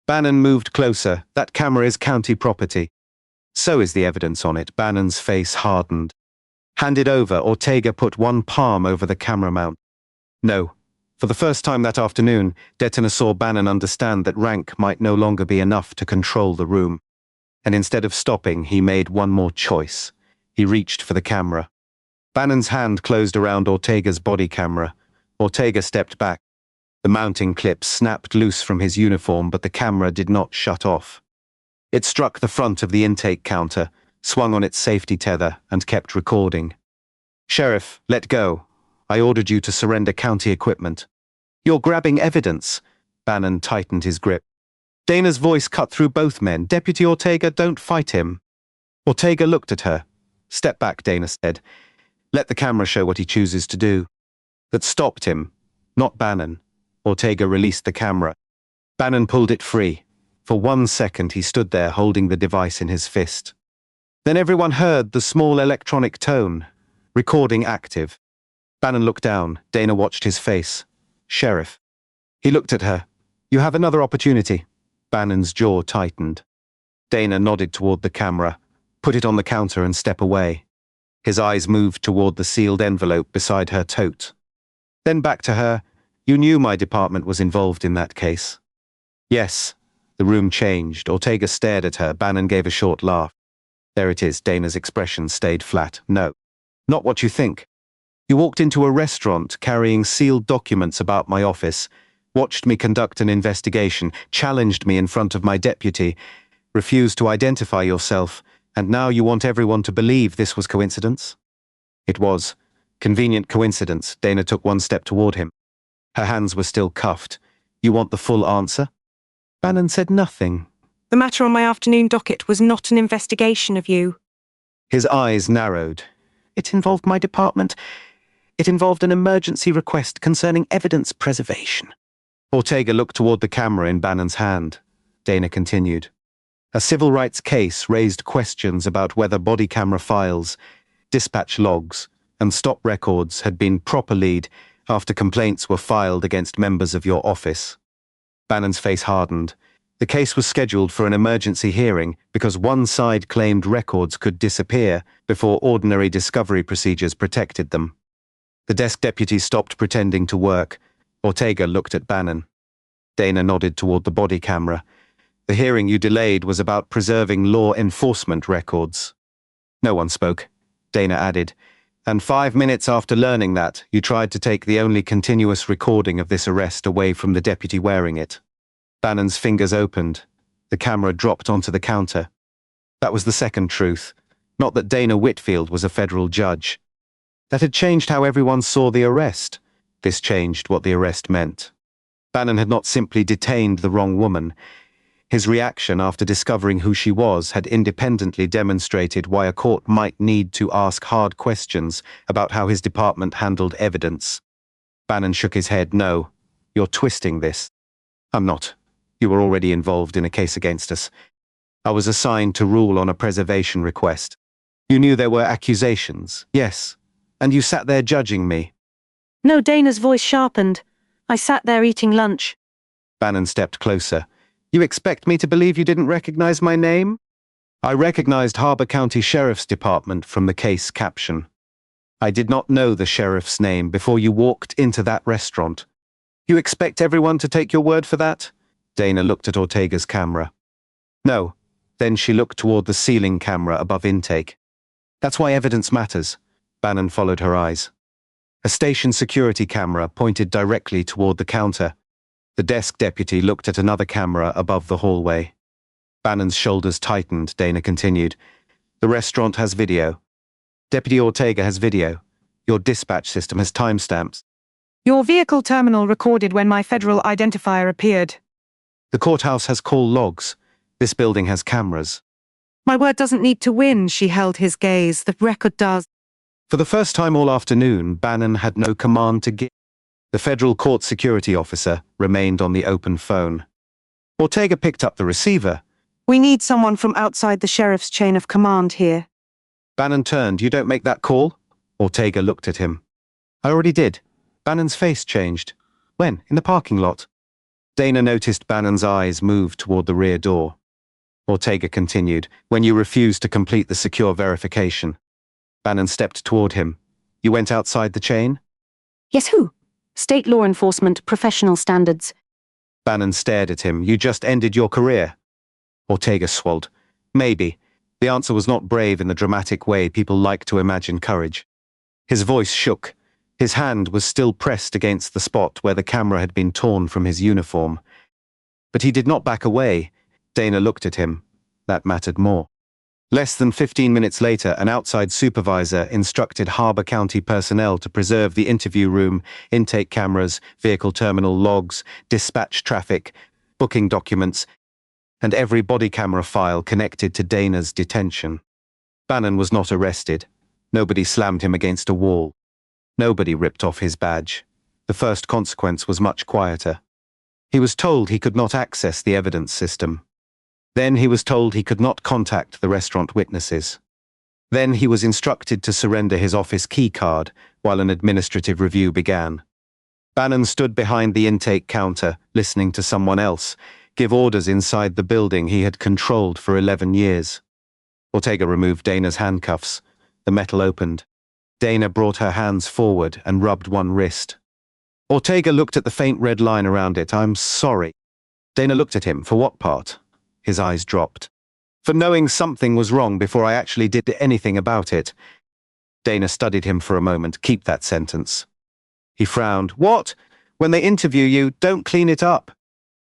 Bannon moved closer. That camera is county property. So is the evidence on it. Bannon's face hardened. Handed over, Ortega put one palm over the camera mount. No. For the first time that afternoon, Detoner saw Bannon understand that rank might no longer be enough to control the room. And instead of stopping, he made one more choice. He reached for the camera. Bannon's hand closed around Ortega's body camera. Ortega stepped back. The mounting clip snapped loose from his uniform, but the camera did not shut off. It struck the front of the intake counter, swung on its safety tether, and kept recording. Sheriff, let go. I ordered you to surrender county equipment. You're grabbing evidence. Bannon tightened his grip. Dana's voice cut through both men. Deputy Ortega, don't fight him. Ortega looked at her. Step back, Dana said. Let the camera show what he chooses to do. That stopped him, not Bannon. Ortega released the camera. Bannon pulled it free. For 1 second he stood there holding the device in his fist. Then everyone heard the small electronic tone. Recording active. Bannon looked down. Dana watched his face. Sheriff. He looked at her. You have another opportunity. Bannon's jaw tightened. Dana nodded toward the camera. put it on the counter and step away. His eyes moved toward the sealed envelope beside her tote. Then back to her. You knew my department was involved in that case. Yes. The room changed. Ortega stared at her. Bannon gave a short laugh. There it is. Dana's expression stayed flat. No. Not what you think. You walked into a restaurant carrying sealed documents about my office, watched me conduct an investigation, challenged me in front of my deputy, refused to identify yourself, and now you want everyone to believe this was coincidence? It was. Convenient coincidence. Dana took one step toward him. Her hands were still cuffed. You want the full answer? Bannon said nothing. The matter on my afternoon docket was not an investigation of you. His eyes narrowed. It involved my department. It involved an emergency request concerning evidence preservation. Ortega looked toward the camera in Bannon's hand. Dana continued. A civil rights case raised questions about whether body camera files, dispatch logs, and stop records had been properly after complaints were filed against members of your office. Bannon's face hardened. The case was scheduled for an emergency hearing because one side claimed records could disappear before ordinary discovery procedures protected them. The desk deputy stopped pretending to work. Ortega looked at Bannon. Dana nodded toward the body camera. The hearing you delayed was about preserving law enforcement records. No one spoke. Dana added, and 5 minutes after learning that, you tried to take the only continuous recording of this arrest away from the deputy wearing it. Bannon's fingers opened. The camera dropped onto the counter. That was the second truth. Not that Dana Whitfield was a federal judge. That had changed how everyone saw the arrest. This changed what the arrest meant. Bannon had not simply detained the wrong woman. His reaction after discovering who she was had independently demonstrated why a court might need to ask hard questions about how his department handled evidence. Bannon shook his head. No, you're twisting this. I'm not. You were already involved in a case against us. I was assigned to rule on a preservation request. You knew there were accusations, yes, and you sat there judging me. No, Dana's voice sharpened. I sat there eating lunch. Bannon stepped closer. You expect me to believe you didn't recognize my name? I recognized Harbor County Sheriff's Department from the case caption. I did not know the sheriff's name before you walked into that restaurant. You expect everyone to take your word for that? Dana looked at Ortega's camera. No. Then she looked toward the ceiling camera above intake. That's why evidence matters. Bannon followed her eyes. A station security camera pointed directly toward the counter. The desk deputy looked at another camera above the hallway. Bannon's shoulders tightened. Dana continued. The restaurant has video. Deputy Ortega has video. Your dispatch system has timestamps. Your vehicle terminal recorded when my federal identifier appeared. The courthouse has call logs. This building has cameras. My word doesn't need to win, she held his gaze. The record does. For the first time all afternoon, Bannon had no command to give. The federal court security officer remained on the open phone. Ortega picked up the receiver. We need someone from outside the sheriff's chain of command here. Bannon turned. You don't make that call? Ortega looked at him. I already did. Bannon's face changed. When? In the parking lot. Dana noticed Bannon's eyes move toward the rear door. Ortega continued. When you refused to complete the secure verification. Bannon stepped toward him. You went outside the chain? Yes, who? State law enforcement, professional standards. Bannon stared at him. You just ended your career. Ortega swallowed. Maybe. The answer was not brave in the dramatic way people like to imagine courage. His voice shook. His hand was still pressed against the spot where the camera had been torn from his uniform. But he did not back away. Dana looked at him. That mattered more. Less than 15 minutes later, an outside supervisor instructed Harbor County personnel to preserve the interview room, intake cameras, vehicle terminal logs, dispatch traffic, booking documents, and every body camera file connected to Dana's detention. Bannon was not arrested. Nobody slammed him against a wall. Nobody ripped off his badge. The first consequence was much quieter. He was told he could not access the evidence system. Then he was told he could not contact the restaurant witnesses. Then he was instructed to surrender his office key card while an administrative review began. Bannon stood behind the intake counter, listening to someone else give orders inside the building he had controlled for 11 years. Ortega removed Dana's handcuffs. The metal opened. Dana brought her hands forward and rubbed one wrist. Ortega looked at the faint red line around it. "I'm sorry." Dana looked at him. "For what part?" His eyes dropped. "For knowing something was wrong before I actually did anything about it." Dana studied him for a moment. "Keep that sentence." He frowned. "What? When they interview you, don't clean it up."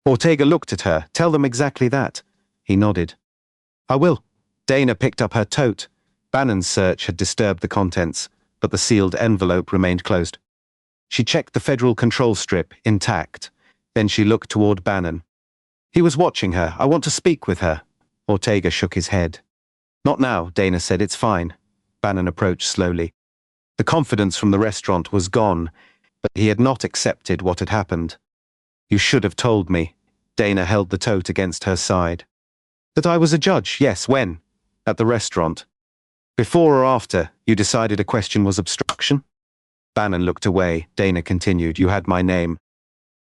Ortega looked at her. "Tell them exactly that." He nodded. "I will." Dana picked up her tote. Bannon's search had disturbed the contents, but the sealed envelope remained closed. She checked the federal control strip, intact. Then she looked toward Bannon. He was watching her. "I want to speak with her." Ortega shook his head. "Not now," Dana said. "It's fine." Bannon approached slowly. The confidence from the restaurant was gone, but he had not accepted what had happened. "You should have told me." Dana held the tote against her side. "That I was a judge, yes. When?" "At the restaurant." "Before or after you decided a question was obstruction?" Bannon looked away. Dana continued. "You had my name.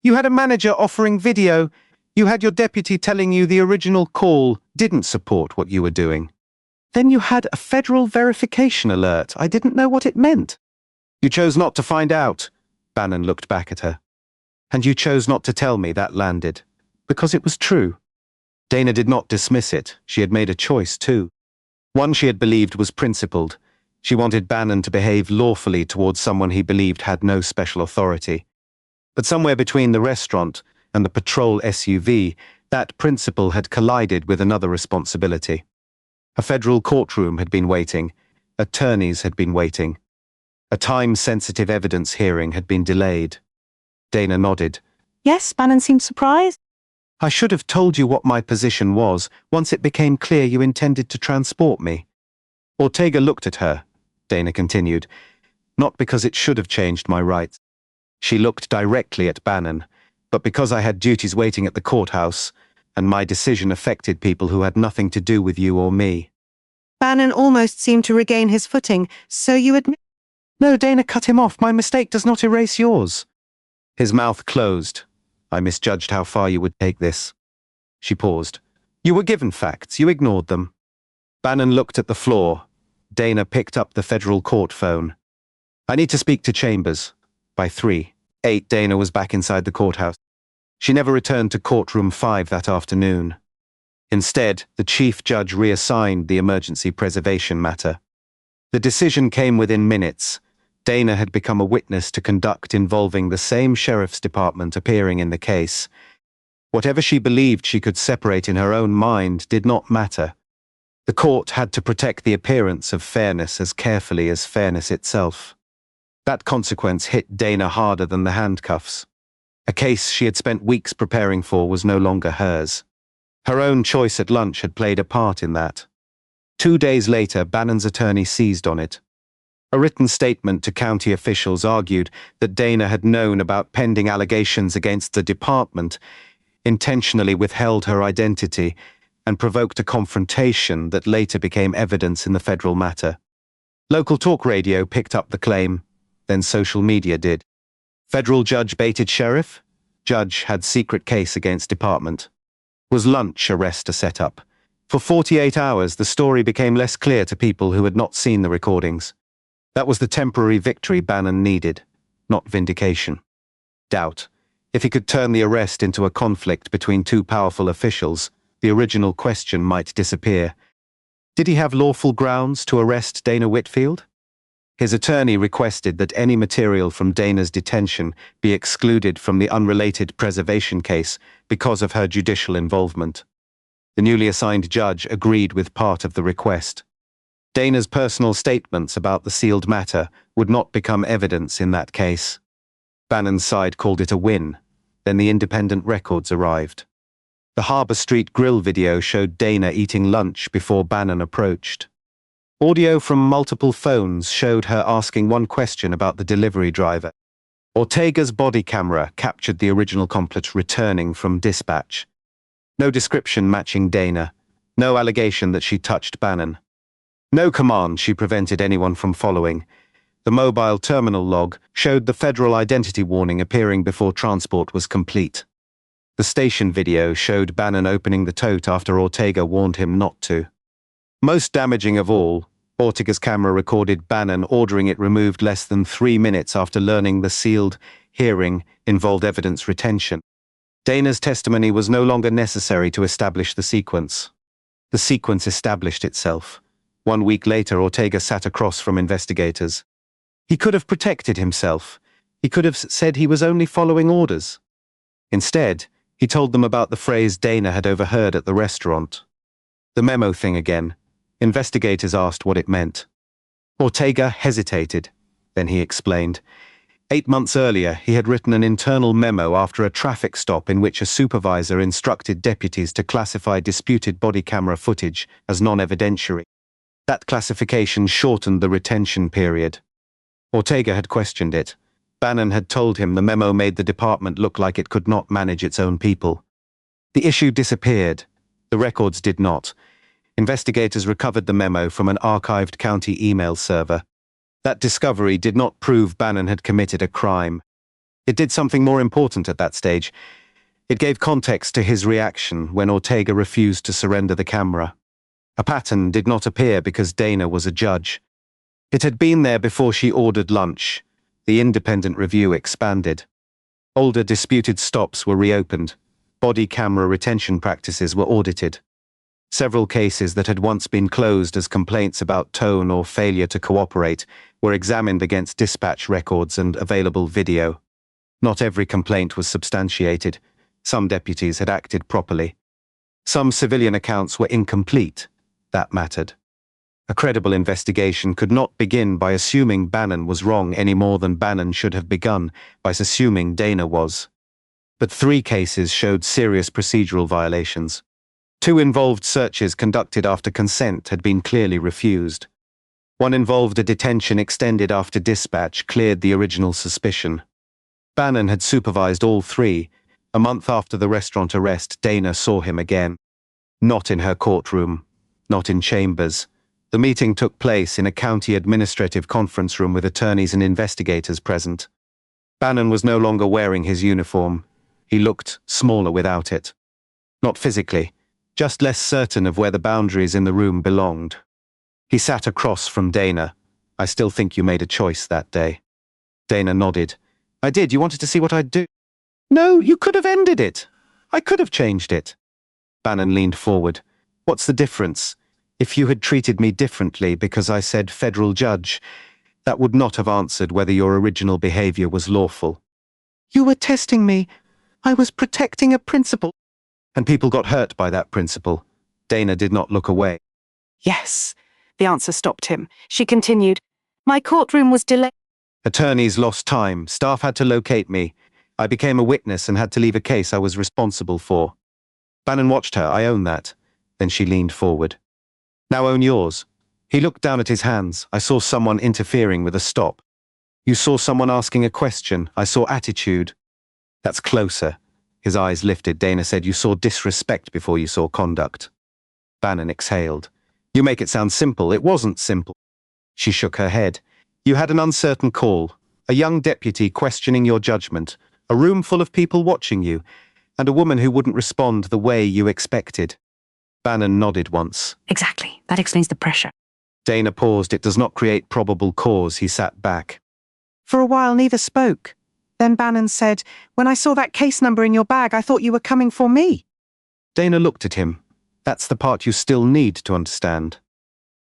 You had a manager offering video. You had your deputy telling you the original call didn't support what you were doing. Then you had a federal verification alert. I didn't know what it meant." "You chose not to find out." Bannon looked back at her. "And you chose not to tell me that landed. Because it was true." Dana did not dismiss it. She had made a choice, too. One she had believed was principled. She wanted Bannon to behave lawfully towards someone he believed had no special authority. But somewhere between the restaurant and the patrol SUV, that principle had collided with another responsibility. A federal courtroom had been waiting. Attorneys had been waiting. A time-sensitive evidence hearing had been delayed. Dana nodded. Yes, Bannon seemed surprised. "I should have told you what my position was once it became clear you intended to transport me." Ortega looked at her. Dana continued. "Not because it should have changed my rights." She looked directly at Bannon. "But because I had duties waiting at the courthouse, and my decision affected people who had nothing to do with you or me." Bannon almost seemed to regain his footing. "So you admit—" "No," Dana cut him off. "My mistake does not erase yours." His mouth closed. "I misjudged how far you would take this." She paused. "You were given facts. You ignored them." Bannon looked at the floor. Dana picked up the federal court phone. "I need to speak to Chambers." By 3:08, Dana was back inside the courthouse. She never returned to courtroom 5 that afternoon. Instead, the chief judge reassigned the emergency preservation matter. The decision came within minutes. Dana had become a witness to conduct involving the same sheriff's department appearing in the case. Whatever she believed she could separate in her own mind did not matter. The court had to protect the appearance of fairness as carefully as fairness itself. That consequence hit Dana harder than the handcuffs. A case she had spent weeks preparing for was no longer hers. Her own choice at lunch had played a part in that. 2 days later, Bannon's attorney seized on it. A written statement to county officials argued that Dana had known about pending allegations against the department, intentionally withheld her identity, and provoked a confrontation that later became evidence in the federal matter. Local talk radio picked up the claim, then social media did. Federal judge baited sheriff? Judge had secret case against department. Was lunch arrest a setup? For 48 hours, the story became less clear to people who had not seen the recordings. That was the temporary victory Bannon needed, not vindication. Doubt. If he could turn the arrest into a conflict between two powerful officials, the original question might disappear. Did he have lawful grounds to arrest Dana Whitfield? His attorney requested that any material from Dana's detention be excluded from the unrelated preservation case because of her judicial involvement. The newly assigned judge agreed with part of the request. Dana's personal statements about the sealed matter would not become evidence in that case. Bannon's side called it a win. Then the independent records arrived. The Harbor Street Grill video showed Dana eating lunch before Bannon approached. Audio from multiple phones showed her asking one question about the delivery driver. Ortega's body camera captured the original complot returning from dispatch. No description matching Dana. No allegation that she touched Bannon. No command she prevented anyone from following. The mobile terminal log showed the federal identity warning appearing before transport was complete. The station video showed Bannon opening the tote after Ortega warned him not to. Most damaging of all, Ortega's camera recorded Bannon ordering it removed less than 3 minutes after learning the sealed hearing involved evidence retention. Dana's testimony was no longer necessary to establish the sequence. The sequence established itself. 1 week later, Ortega sat across from investigators. He could have protected himself. He could have said he was only following orders. Instead, he told them about the phrase Dana had overheard at the restaurant. The memo thing again. Investigators asked what it meant. Ortega hesitated. Then he explained. 8 months earlier, he had written an internal memo after a traffic stop in which a supervisor instructed deputies to classify disputed body camera footage as non-evidentiary. That classification shortened the retention period. Ortega had questioned it. Bannon had told him the memo made the department look like it could not manage its own people. The issue disappeared. The records did not. Investigators recovered the memo from an archived county email server. That discovery did not prove Bannon had committed a crime. It did something more important at that stage. It gave context to his reaction when Ortega refused to surrender the camera. A pattern did not appear because Dana was a judge. It had been there before she ordered lunch. The independent review expanded. Older disputed stops were reopened. Body camera retention practices were audited. Several cases that had once been closed as complaints about tone or failure to cooperate were examined against dispatch records and available video. Not every complaint was substantiated. Some deputies had acted properly. Some civilian accounts were incomplete. That mattered. A credible investigation could not begin by assuming Bannon was wrong any more than Bannon should have begun by assuming Dana was. But 3 cases showed serious procedural violations. 2 involved searches conducted after consent had been clearly refused. 1 involved a detention extended after dispatch cleared the original suspicion. Bannon had supervised all 3. A month after the restaurant arrest, Dana saw him again. Not in her courtroom. Not in chambers. The meeting took place in a county administrative conference room with attorneys and investigators present. Bannon was no longer wearing his uniform. He looked smaller without it. Not physically, just less certain of where the boundaries in the room belonged. He sat across from Dana. I still think you made a choice that day. Dana nodded. I did. You wanted to see what I'd do? No, you could have ended it. I could have changed it. Bannon leaned forward. What's the difference? If you had treated me differently because I said federal judge, that would not have answered whether your original behavior was lawful. You were testing me. I was protecting a principle. And people got hurt by that principle. Dana did not look away. Yes. The answer stopped him. She continued. My courtroom was delayed. Attorneys lost time. Staff had to locate me. I became a witness and had to leave a case I was responsible for. Bannon watched her. I own that. Then she leaned forward. Now own yours. He looked down at his hands. I saw someone interfering with a stop. You saw someone asking a question. I saw attitude. That's closer. His eyes lifted. Dana said you saw disrespect before you saw conduct. Bannon exhaled. You make it sound simple. It wasn't simple. She shook her head. You had an uncertain call. A young deputy questioning your judgment. A room full of people watching you. And a woman who wouldn't respond the way you expected. Bannon nodded once. Exactly. That explains the pressure. Dana paused. It does not create probable cause. He sat back. For a while, neither spoke. Then Bannon said, when I saw that case number in your bag, I thought you were coming for me. Dana looked at him. That's the part you still need to understand.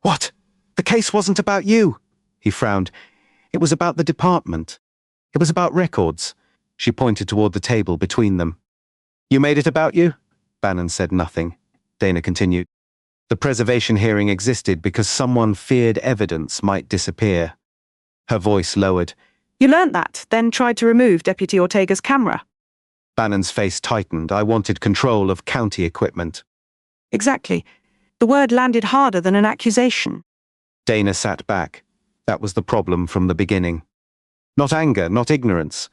What? The case wasn't about you. He frowned. It was about the department. It was about records. She pointed toward the table between them. You made it about you? Bannon said nothing. Dana continued. The preservation hearing existed because someone feared evidence might disappear. Her voice lowered. You learnt that, then tried to remove Deputy Ortega's camera. Bannon's face tightened. I wanted control of county equipment. Exactly. The word landed harder than an accusation. Dana sat back. That was the problem from the beginning. Not anger, not ignorance.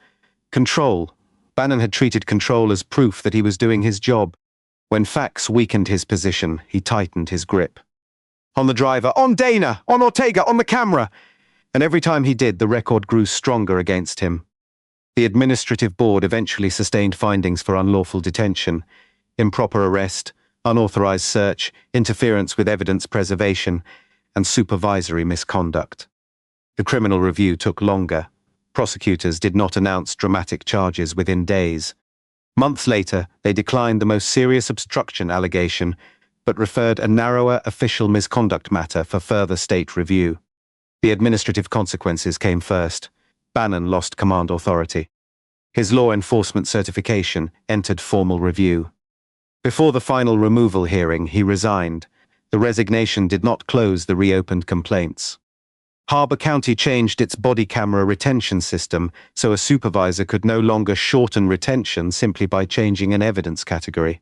Control. Bannon had treated control as proof that he was doing his job. When facts weakened his position, he tightened his grip. On the driver, on Dana, on Ortega, on the camera. And every time he did, the record grew stronger against him. The administrative board eventually sustained findings for unlawful detention, improper arrest, unauthorized search, interference with evidence preservation, and supervisory misconduct. The criminal review took longer. Prosecutors did not announce dramatic charges within days. Months later, they declined the most serious obstruction allegation, but referred a narrower official misconduct matter for further state review. The administrative consequences came first. Bannon lost command authority. His law enforcement certification entered formal review. Before the final removal hearing, he resigned. The resignation did not close the reopened complaints. Harbour County changed its body camera retention system so a supervisor could no longer shorten retention simply by changing an evidence category.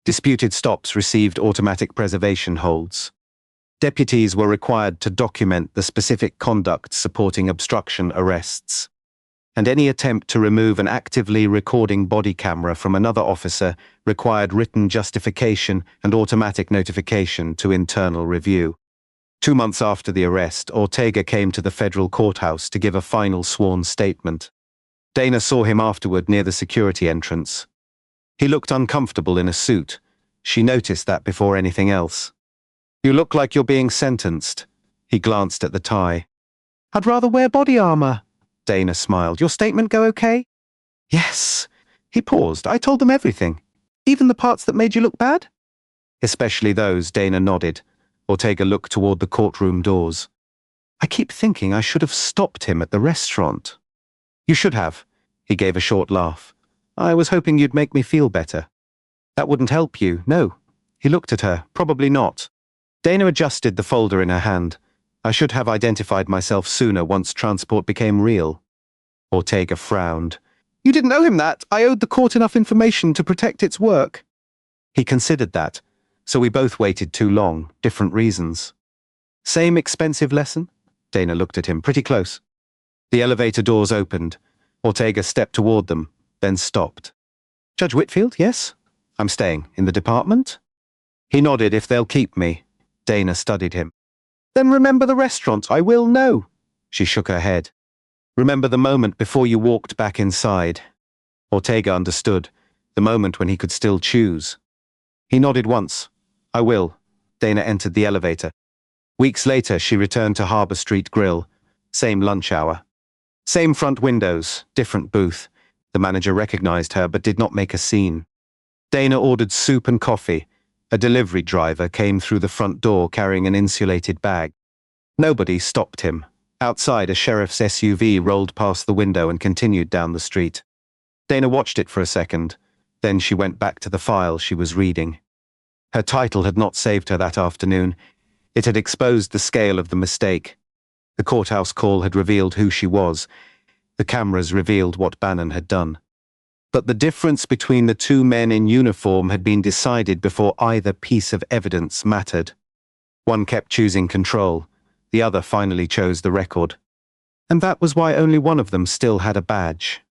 Disputed stops received automatic preservation holds. Deputies were required to document the specific conduct supporting obstruction arrests. And any attempt to remove an actively recording body camera from another officer required written justification and automatic notification to internal review. 2 months after the arrest, Ortega came to the federal courthouse to give a final sworn statement. Dana saw him afterward near the security entrance. He looked uncomfortable in a suit. She noticed that before anything else. "You look like you're being sentenced." He glanced at the tie. I'd rather wear body armor. Dana smiled. "Your statement go okay?" Yes. He paused. "I told them everything." Even the parts that made you look bad? "Especially those," Dana nodded. Ortega looked toward the courtroom doors. "I keep thinking I should have stopped him at the restaurant." "You should have." He gave a short laugh. "I was hoping you'd make me feel better." "That wouldn't help you, no." He looked at her. "Probably not." Dana adjusted the folder in her hand. "I should have identified myself sooner once transport became real." Ortega frowned. You didn't owe him that. I owed the court enough information to protect its work. He considered that, so we both waited too long, different reasons. "Same expensive lesson?" Dana looked at him. "Pretty close." The elevator doors opened. Ortega stepped toward them, then stopped. "Judge Whitfield, yes? I'm staying. In the department?" He nodded. "If they'll keep me." Dana studied him. Then remember the restaurant. I will know. She shook her head. "Remember the moment before you walked back inside." Ortega understood, the moment when he could still choose. He nodded once. "I will." Dana entered the elevator. Weeks later, she returned to Harbor Street Grill. Same lunch hour. Same front windows, different booth. The manager recognized her but did not make a scene. Dana ordered soup and coffee. A delivery driver came through the front door carrying an insulated bag. Nobody stopped him. Outside, a sheriff's SUV rolled past the window and continued down the street. Dana watched it for a second. Then she went back to the file she was reading. Her title had not saved her that afternoon. It had exposed the scale of the mistake. The courthouse call had revealed who she was. The cameras revealed what Bannon had done. But the difference between the two men in uniform had been decided before either piece of evidence mattered. One kept choosing control. The other finally chose the record. And that was why only one of them still had a badge.